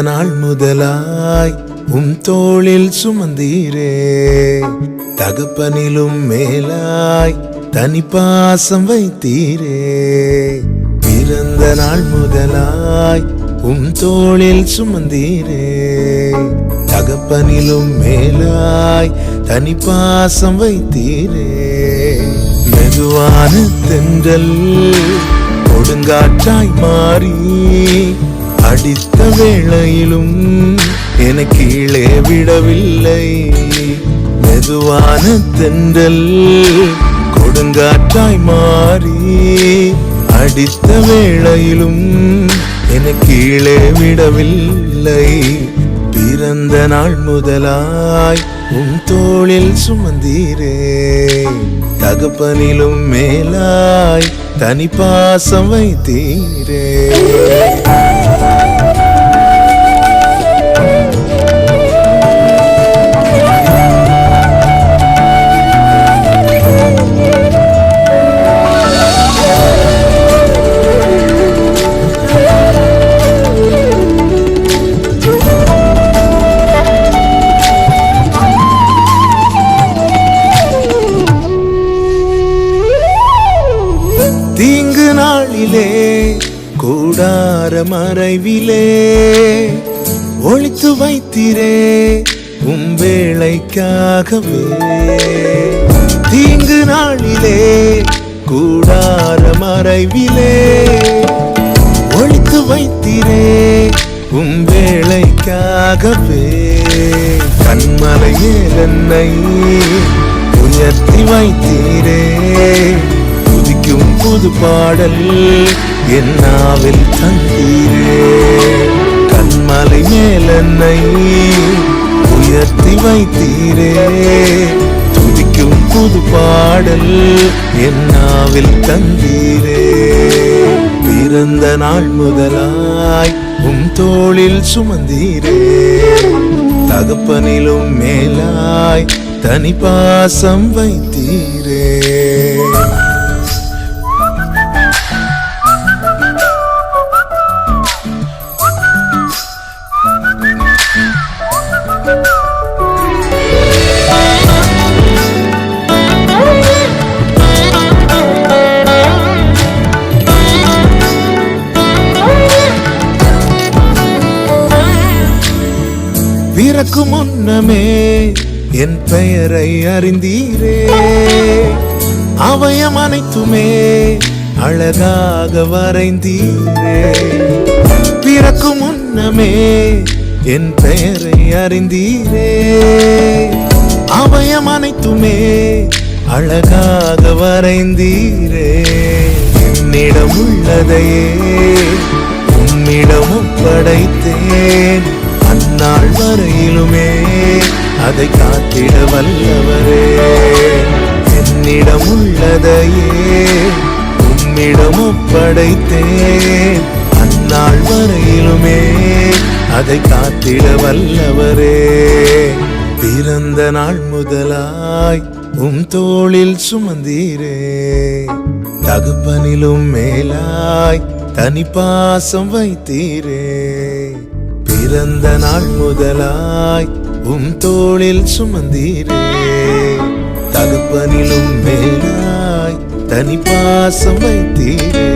நாள் முதலாய் தோளில் சுமந்தீரே, தகப்பனிலும் மேலாய் தனி பாசம் வைத்தீரே. பிறந்த நாள் முதலாய் தோளில் சுமந்தீரே, தகப்பனிலும் மேலாய் தனி பாசம் வைத்தீரே. மெதுவான தென்றல் கொடுங்காற்றாய் மாறி அடித்த வேளையிலும் என கீழே விடவில்லை. மெதுவான தென்றல் கொடுங்காற்றாய் மாறி அடித்த வேளையிலும் என கீழே விடவில்லை. பிறந்த நாள் முதலாய் தோளில் சுமந்தீரே, தகப்பனிலும் மேலாய் தனி பாசம் வைத்தீரே. தீங்கு நாளிலே கூடார மறைவிலே ஒளித்து வைத்தீரே வேளைக்காகவே. தீங்கு நாளிலே கூடார மறைவிலே ஒளித்து வைத்தீரே வேளைக்காகவே. கண்மலையே என்னை உயர்த்தி வைத்தீரே, புது பாடல் என் நாவில் தந்தீரே. கண்மலை மேல் என்னை உயர்த்தி வைத்தீரே, துதிக்கும் புது பாடல் என் நாவில் தந்தீரே. பிறந்த நாள் முதலாய் தோளில் சுமந்தீரே, தகப்பனிலும் மேலாய் தனி பாசம் வைத்தீரே. பிறக்கு முன்னமே என் பெயரை அறிந்தீரே, அவயம் அனைத்துமே அழகாக வரைந்தீரே. பிறக்கு முன்னமே என் பெயரை அறிந்தீரே, அவயம் அனைத்துமே அழகாக வரைந்தீரே. என்னிடம் உள்ளதையே உம்மிடமும் படைத்தேன், அந்நாள் வரையிலுமே அதை காத்திட வல்லவரே. என்னிடம் உள்ளதையே உம்மிடம் ஒப்படைத்தேன், அந்நாள் வரையிலுமே அதை காத்திட வல்லவரே. பிறந்த நாள் முதலாய் தோளில் சுமந்தீரே, தகப்பனிலும் மேலாய் தனி பாசம் வைத்தீரே. பிறந்த நாள் முதலாய் தோளில் சுமந்தீரே, தகப்பனிலும் மேலாய் தனி பாசம் வைத்தீரே.